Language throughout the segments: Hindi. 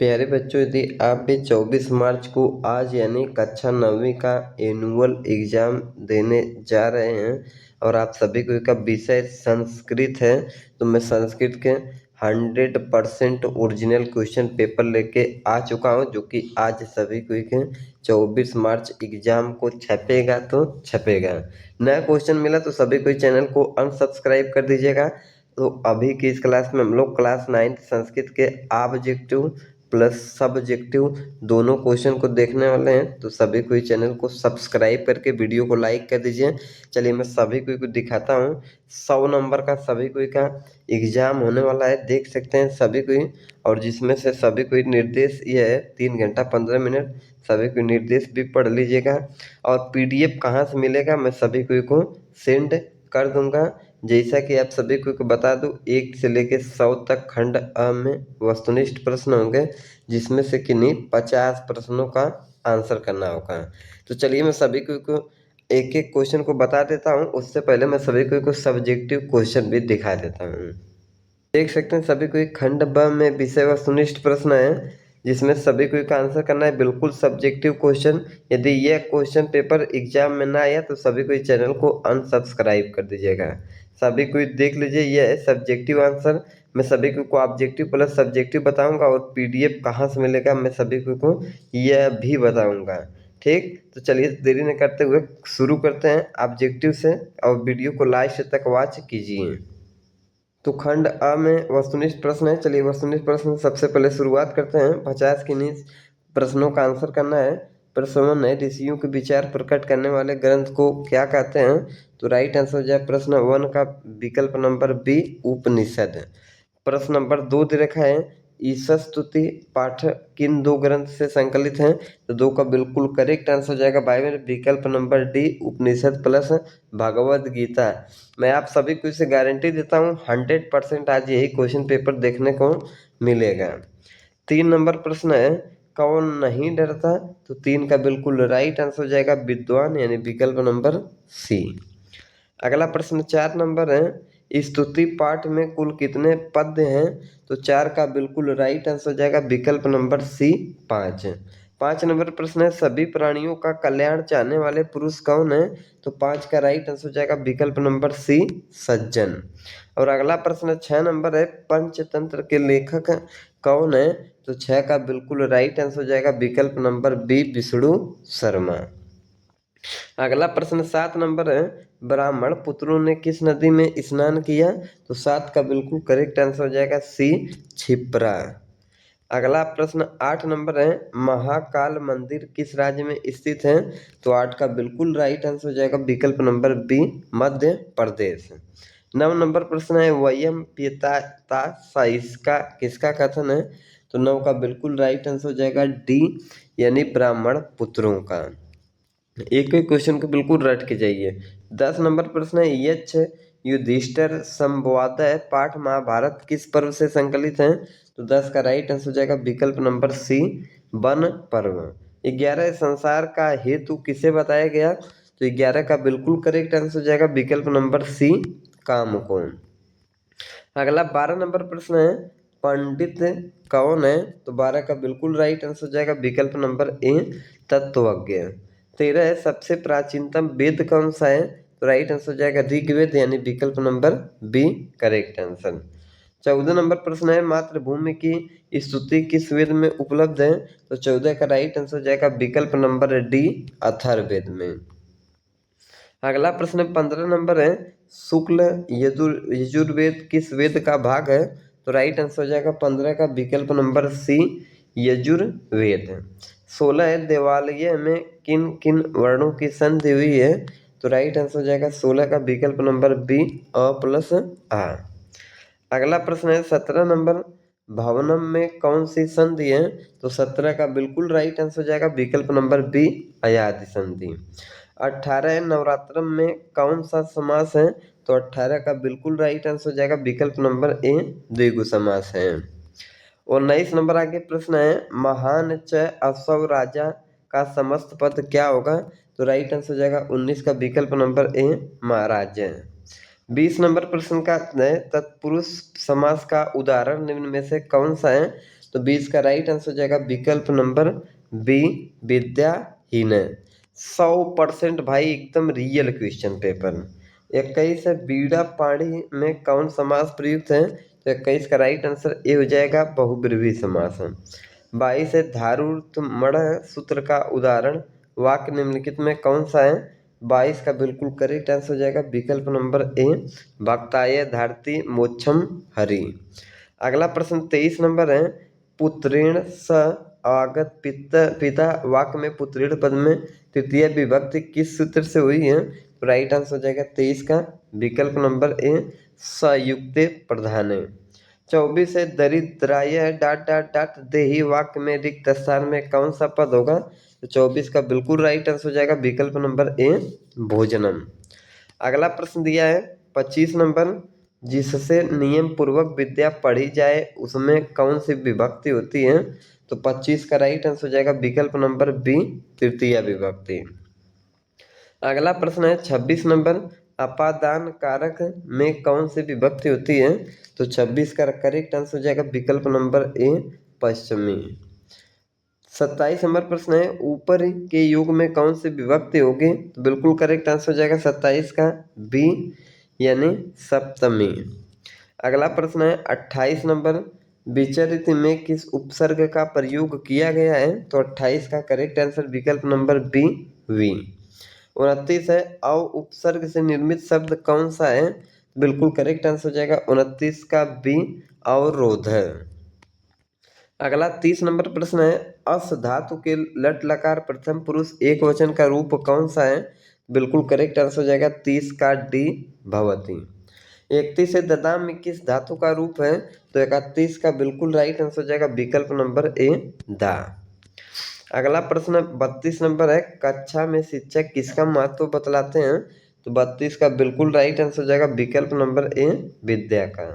प्यारे बच्चों, यदि आप भी 24 मार्च को आज यानी कक्षा 9वीं का एनुअल एग्ज़ाम देने जा रहे हैं और आप सभी को का विषय संस्कृत है, तो मैं संस्कृत के 100% ओरिजिनल क्वेश्चन पेपर लेके आ चुका हूं, जो कि आज सभी को के 24 मार्च एग्ज़ाम को छपेगा तो छपेगा। नया क्वेश्चन मिला तो सभी को चैनल को अनसब्सक्राइब कर दीजिएगा। तो अभी की इस क्लास में हम लोग क्लास 9 संस्कृत के ऑब्जेक्टिव प्लस सब्जेक्टिव दोनों क्वेश्चन को देखने वाले हैं, तो सभी को चैनल को सब्सक्राइब करके वीडियो को लाइक कर दीजिए। चलिए मैं सभी को दिखाता हूँ। 100 नंबर का सभी को का एग्जाम होने वाला है, देख सकते हैं सभी को। और जिसमें से सभी को निर्देश ये है 3 घंटा 15 मिनट। सभी को निर्देश भी पढ़ लीजिएगा और PDF कहाँ से मिलेगा मैं सभी को सेंड कर दूंगा। जैसा कि आप सभी को बता दूं, 1 से लेकर 100 तक खंड अ में वस्तुनिष्ठ प्रश्न होंगे, जिसमें से किन्हीं 50 प्रश्नों का आंसर करना होगा। तो चलिए मैं सभी को एक एक क्वेश्चन को बता देता हूं। उससे पहले मैं सभी को सब्जेक्टिव क्वेश्चन भी दिखा देता हूं। देख सकते हैं सभी को एक खंड ब में विषय वस्तुनिष्ठ प्रश्न है, जिसमें सभी को का आंसर करना है बिल्कुल सब्जेक्टिव क्वेश्चन। यदि यह क्वेश्चन पेपर एग्जाम में ना आया तो सभी को इस चैनल को अनसब्सक्राइब कर दीजिएगा। सभी को देख लीजिए, यह है सब्जेक्टिव आंसर। मैं सभी को ऑब्जेक्टिव प्लस सब्जेक्टिव बताऊंगा और PDF कहाँ से मिलेगा मैं सभी को यह भी बताऊंगा। ठीक, तो चलिए देरी न करते हुए शुरू करते हैं ऑब्जेक्टिव से, और वीडियो को लास्ट तक वॉच कीजिए। तो खंड अ में वस्तुनिष्ठ प्रश्न है। चलिए वस्तुनिष्ठ प्रश्न सबसे पहले शुरुआत करते हैं। 50 के नीचे प्रश्नों का आंसर करना है। प्रश्न 1 है, ऋषियों के विचार प्रकट करने वाले ग्रंथ को क्या कहते हैं? तो राइट आंसर हो जाए प्रश्न 1 का विकल्प नंबर बी, उपनिषद। प्रश्न नंबर 2 दे रखा है, ईशा स्तुति पाठ किन 2 ग्रंथ से संकलित हैं? तो 2 का बिल्कुल करेक्ट आंसर हो जाएगा बाइबल, विकल्प नंबर डी, उपनिषद प्लस भगवद गीता। मैं आप सभी को इसे गारंटी देता हूँ 100% आज यही क्वेश्चन पेपर देखने को मिलेगा। 3 नंबर प्रश्न है, कौन नहीं डरता? तो 3 का बिल्कुल राइट आंसर हो जाएगा विद्वान, यानी विकल्प नंबर सी। अगला प्रश्न 4 नंबर है, स्तुति पाठ में कुल कितने पद्य हैं? तो 4 का बिल्कुल राइट आंसर हो जाएगा विकल्प नंबर सी, 5। 5 नंबर प्रश्न है, सभी प्राणियों का कल्याण चाहने वाले पुरुष कौन है? तो 5 का राइट आंसर हो जाएगा विकल्प नंबर सी, सज्जन। और अगला प्रश्न 6 नंबर है, पंचतंत्र के लेखक कौन है? तो 6 का बिल्कुल राइट आंसर हो जाएगा विकल्प नंबर बी, विष्णु शर्मा। अगला प्रश्न 7 नंबर है, ब्राह्मण पुत्रों ने किस नदी में स्नान किया? तो 7 का बिल्कुल करेक्ट आंसर हो जाएगा सी, क्षिप्रा। अगला प्रश्न 8 नंबर है, महाकाल मंदिर किस राज्य में स्थित है? तो 8 का बिल्कुल राइट आंसर हो जाएगा विकल्प number B, Madhya Pradesh. 9 number प्रश्न है, वयम पिता इसका किसका कथन है? तो 9 का बिल्कुल राइट आंसर हो जाएगा डी, यानी ब्राह्मण पुत्रों का। एक एक क्वेश्चन को बिल्कुल रट के जाइए। 10 नंबर प्रश्न है, यक्ष युधिष्ठिर संवाद पाठ महाभारत किस पर्व से संकलित है? तो 10 का राइट आंसर हो जाएगा विकल्प नंबर सी, वन पर्व। 11 संसार का हेतु किसे बताया गया? तो 11 का बिल्कुल करेक्ट आंसर हो जाएगा विकल्प नंबर सी, काम को। अगला 12 नंबर प्रश्न है, पंडित कौन है? तो 12 का बिल्कुल राइट आंसर हो जाएगा विकल्प नंबर ए, तत्वज्ञ। 13 है, सबसे प्राचीनतम वेद कौन सा है? तो राइट आंसर हो जाएगा ऋग्वेद, यानी विकल्प number B, correct answer. 14 number प्रश्न है, मातृभूमि की स्तुति किस वेद में उपलब्ध है? तो 14 का राइट आंसर हो जाएगा विकल्प नंबर डी, अथर्ववेद में। अगला प्रश्न 15 नंबर है, शुक्ल यजुर्वेद किस वेद का भाग है? तो राइट आंसर हो जाएगा 15 का विकल्प नंबर सी, यजुर्वेद। 16 है, देवालय में किन किन वर्णों की संधि हुई है? तो राइट आंसर हो जाएगा 16 का विकल्प नंबर बी, अ प्लस आ। अगला प्रश्न है 17 नंबर, भवनम में कौन सी संधि है? तो 17 का बिल्कुल राइट आंसर हो जाएगा विकल्प नंबर बी, अयादि संधि। 18 है, नवरात्रम में कौन सा समास है? तो 18 का बिल्कुल राइट आंसर हो जाएगा विकल्प नंबर ए, द्विगु समास है। 19 नंबर आगे प्रश्न है, महान च असव राजा का समस्त पद क्या होगा? तो राइट आंसर हो जाएगा 19 का विकल्प नंबर ए, महाराज। 20 नंबर प्रश्न का है, तत्पुरुष समास का उदाहरण निम्न में से कौन सा है? तो 20 का राइट आंसर हो जाएगा विकल्प नंबर बी, विद्याहीन। 100% भाई एकदम रियल क्वेश्चन पेपर। 21 है बीड़ा पाड़ी में कौन समास प्रयुक्त है? तो 21 का राइट आंसर ए हो जाएगा बहुब्रीहि समास। 22 है धारुत मण सूत्र का उदाहरण वाक्य निम्नलिखित में कौन सा है? 22 का बिल्कुल करेक्ट आंसर हो जाएगा विकल्प नंबर ए, भक्ताय धारती मोक्षम हरि। अगला प्रश्न 23 नंबर है पुत्रेण स आगत पिता वाक्य में पुत्रेण पद में तृतीय विभक्ति किस सूत्र से हुई है? तो राइट आंसर हो जाएगा 23 का विकल्प नंबर ए, संयुक्त प्रधान। 24 है दरिद्राय डाट डाट डाट देही वाक्य में रिक्त स्थान में कौन सा पद होगा? तो 24 का बिल्कुल राइट आंसर हो जाएगा विकल्प नंबर ए, भोजनम। अगला प्रश्न दिया है 25 नंबर, जिससे नियम पूर्वक विद्या पढ़ी जाए उसमें कौन सी विभक्ति होती है? तो 25 का राइट आंसर हो जाएगा विकल्प नंबर बी, तृतीय विभक्ति। अगला प्रश्न है 26 नंबर, अपादान कारक में कौन सी विभक्ति होती है? तो 26 का करेक्ट आंसर हो जाएगा विकल्प नंबर ए, पश्चिमी। 27 नंबर प्रश्न है ऊपर के युग में कौन सी विभक्ति होगी? तो बिल्कुल करेक्ट आंसर हो जाएगा 27 का बी, यानी सप्तमी। अगला प्रश्न है 28 नंबर, विचरित में किस उपसर्ग का प्रयोग किया गया है? तो 28 का करेक्ट आंसर विकल्प नंबर बी, वी। 29 है अव उपसर्ग से निर्मित शब्द कौन सा है? बिल्कुल करेक्ट आंसर हो जाएगा 29 का बी, अवरोध है। अगला 30 नंबर प्रश्न है अस धातु के लट लकार प्रथम पुरुष एक वचन का रूप कौन सा है? बिल्कुल करेक्ट आंसर हो जाएगा 30 का डी, भवती। 31 है ददाम में किस धातु का रूप है? तो 31 का बिल्कुल राइट आंसर हो जाएगा विकल्प नंबर ए, दा। अगला प्रश्न 32 नंबर है कक्षा में शिक्षक किसका महत्व बतलाते हैं? तो 32 का बिल्कुल राइट आंसर हो जाएगा विकल्प नंबर ए, विद्या का।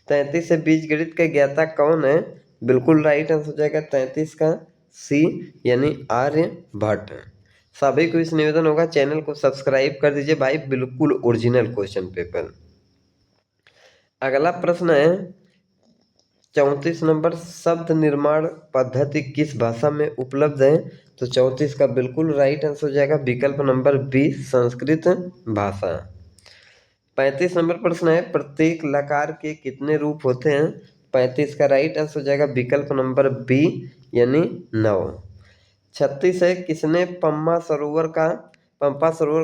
33 से बीजगणित के ज्ञाता कौन है? बिल्कुल राइट आंसर हो जाएगा 33 का सी, यानी आर्यभट्ट। सभी को इस निवेदन होगा चैनल को सब्सक्राइब कर दीजिए भाई, बिल्कुल ओरिजिनल क्वेश्चन पेपर। अगला प्रश्न है 34 नंबर, शब्द निर्माण पद्धति किस भाषा में उपलब्ध है? तो 34 का बिल्कुल राइट आंसर हो जाएगा विकल्प नंबर बी, संस्कृत भाषा। 35 नंबर प्रश्न है प्रत्येक लकार के कितने रूप होते हैं? 35 का राइट आंसर हो जाएगा विकल्प नंबर बी, यानी 9। 36 है किसने पंपा सरोवर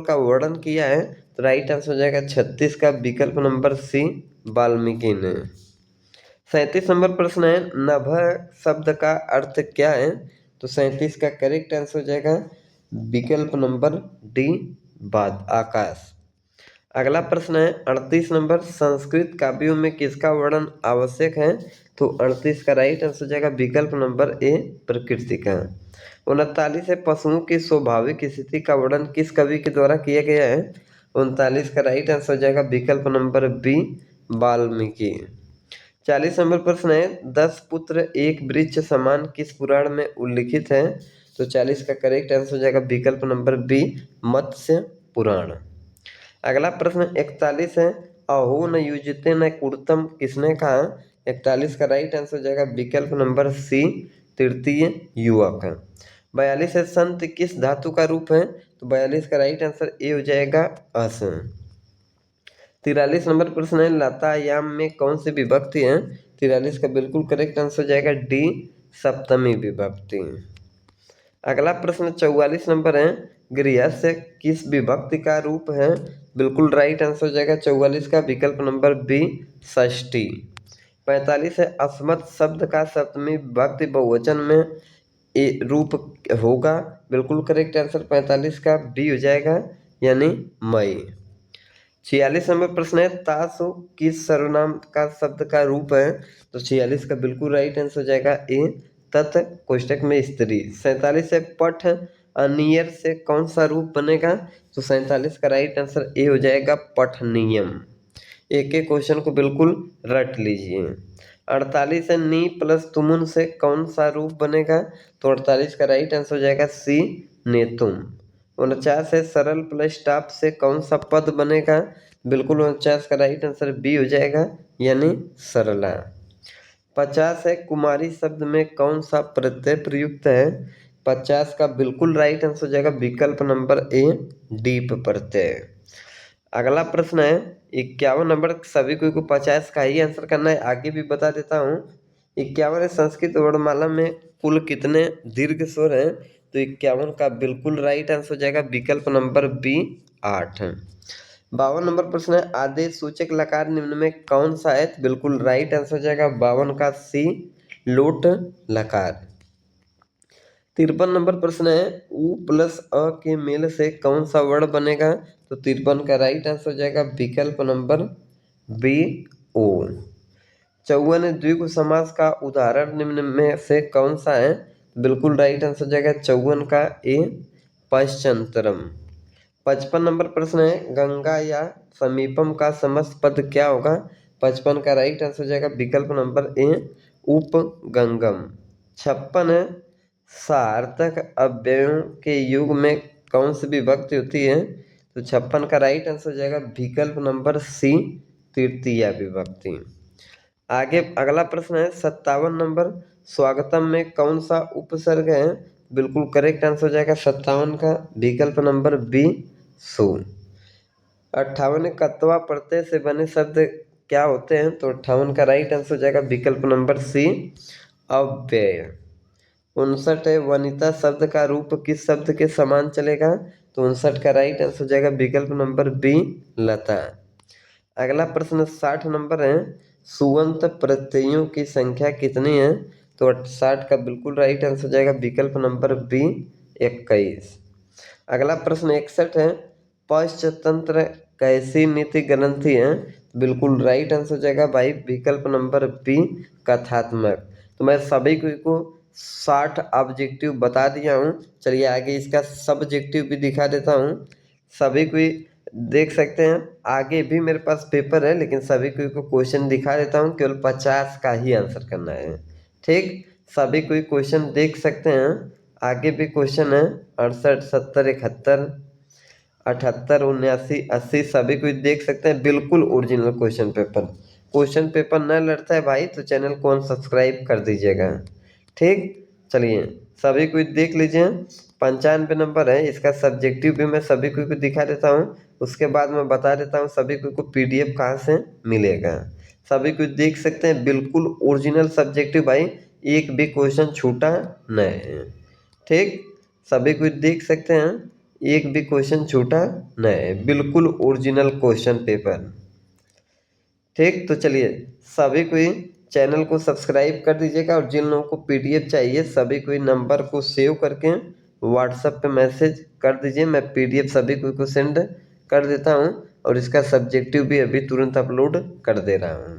का वर्णन किया है? तो राइट आंसर हो जाएगा 36 का विकल्प नंबर सी, वाल्मीकि ने। 37 नंबर प्रश्न है नभ शब्द का अर्थ क्या है? तो 37 का करेक्ट आंसर हो जाएगा विकल्प नंबर डी, बाद आकाश। अगला प्रश्न है 38 नंबर, संस्कृत काव्यों में किसका वर्णन आवश्यक है? तो 38 का राइट आंसर हो जाएगा विकल्प नंबर ए, प्रकृति का। 39 है पशुओं की स्वाभाविक स्थिति का वर्णन किस कवि के द्वारा किया गया है? 39 का राइट आंसर हो जाएगा विकल्प नंबर बी, वाल्मीकि। 40 नंबर प्रश्न है 10 पुत्र एक वृक्ष समान किस पुराण में उल्लिखित है? तो 40 का करेक्ट आंसर हो जाएगा विकल्प नंबर बी, मत्स्य पुराण। अगला प्रश्न 41 है अहो न युजते न कुर्तम किसने कहा? 41 का राइट आंसर हो जाएगा विकल्प नंबर सी, तृतीय युवक। 42 है संत किस धातु का रूप है? तो 42 का राइट आंसर ए हो जाएगा अस। 43 नंबर प्रश्न है लतायाम में कौन सी विभक्ति है? 43 का बिल्कुल करेक्ट आंसर हो जाएगा डी, सप्तमी विभक्ति। अगला प्रश्न 44 नंबर है गृहस्थ किस विभक्ति का रूप है? बिल्कुल राइट आंसर हो जाएगा 44 का विकल्प नंबर बी, षष्ठी। 45 है अस्मत् शब्द का सप्तमी विभक्ति बहुवचन में रूप होगा? बिल्कुल करेक्ट आंसर 45 का बी हो जाएगा, यानी मई। 46 नंबर प्रश्न है तासु किस सर्वनाम का शब्द का रूप है? तो 46 का बिल्कुल राइट आंसर हो जाएगा ए, तत् कोष्टक में स्त्री। 47 है पठ अनियर से कौन सा रूप बनेगा? तो 47 का राइट आंसर ए हो जाएगा, पठनियम। एक एक क्वेश्चन को बिल्कुल रट लीजिए। 48 है नी प्लस तुमुन से कौन सा रूप बनेगा? तो 48 का राइट आंसर हो जाएगा सी, नेतुम। 49 है सरल प्लस स्टॉप से कौन सा पद बनेगा? बिल्कुल 49 का राइट आंसर बी हो जाएगा, यानी सरला। 50 है, कुमारी शब्द में कौन सा प्रत्यय प्रयुक्त है? 50 का बिल्कुल राइट आंसर हो जाएगा विकल्प नंबर ए, डीप प्रत्यय। अगला प्रश्न है 51 नंबर, सभी को 50 का ही आंसर करना है, आगे भी बता देता हूँ। 51 संस्कृत वर्णमाला में कुल कितने दीर्घ स्वर हैं? तो 51 का बिल्कुल राइट आंसर हो जाएगा विकल्प नंबर बी, 8। 52 नंबर प्रश्न है आदेश सूचक लकार निम्न में कौन सा है? तो बिल्कुल राइट आंसर हो जाएगा 52 का सी, लोट लकार। 53 नंबर प्रश्न है उ प्लस अ के मेल से कौन सा वर्ण बनेगा? तो 53 का राइट आंसर हो जाएगा विकल्प नंबर बी, ओ। 54 है द्विगु समास का उदाहरण निम्न में से कौन सा है? बिल्कुल राइट आंसर हो जाएगा 54 का ए, पश्चंतरम। 55 नंबर प्रश्न है गंगा या समीपम का समस्त पद क्या होगा? 55 का राइट आंसर हो जाएगा विकल्प नंबर ए, उपगंगम। 56 है सार्थक अव्ययों के युग में कौन सी विभक्ति होती है? तो 56 का राइट आंसर हो जाएगा विकल्प नंबर सी, तृतीया विभक्ति। आगे अगला प्रश्न है 57 नंबर, स्वागतम में कौन सा उपसर्ग है? बिल्कुल करेक्ट आंसर हो जाएगा 57 का विकल्प नंबर बी, सु। 58 कत्वा प्रत्यय से बने शब्द क्या होते हैं? तो 58 का राइट आंसर हो जाएगा विकल्प नंबर सी, अव्यय। 59 है वनिता शब्द का रूप किस शब्द के समान चलेगा? तो 59 का राइट आंसर हो जाएगा विकल्प नंबर बी, लता। अगला प्रश्न 60 नंबर है सुअंत प्रत्ययों की संख्या कितनी है? तो 60 का बिल्कुल राइट आंसर हो जाएगा विकल्प नंबर बी, 21। अगला प्रश्न 61 है पंचतंत्र कैसी नीति ग्रंथि है? बिल्कुल राइट आंसर हो जाएगा भाई विकल्प नंबर बी, कथात्मक। तो मैं सभी को 60 ऑब्जेक्टिव बता दिया हूँ। चलिए आगे इसका सब्जेक्टिव भी दिखा देता हूँ। सभी को देख सकते हैं, आगे भी मेरे पास पेपर है लेकिन सभी को क्वेश्चन दिखा देता हूँ, केवल 50 का ही आंसर करना है। ठीक, सभी कोई क्वेश्चन देख सकते हैं, आगे भी क्वेश्चन है 68, 70, 71, 78, 79, 80 सभी कोई देख सकते हैं। बिल्कुल original question paper. Question paper न लड़ता है भाई तो चैनल को अनसब्सक्राइब कर दीजिएगा। ठीक, चलिए सभी कोई देख लीजिए। 95 नंबर है, इसका सब्जेक्टिव भी मैं सभी को दिखा देता हूँ, उसके बाद मैं बता देता हूँ सभी को PDF कहाँ से मिलेगा। सभी को देख सकते हैं बिल्कुल ओरिजिनल सब्जेक्टिव भाई, एक भी क्वेश्चन छूटा नहीं है। ठीक, सभी को देख सकते हैं, एक भी क्वेश्चन छूटा नहीं, बिल्कुल ओरिजिनल क्वेश्चन पेपर। ठीक, तो चलिए सभी कोई चैनल को सब्सक्राइब कर दीजिएगा और जिन लोगों को PDF चाहिए सभी कोई नंबर को सेव करके WhatsApp पे मैसेज कर दीजिए, मैं PDF सभी को सेंड कर देता हूँ और इसका सब्जेक्टिव भी अभी तुरंत अपलोड कर दे रहा हूँ।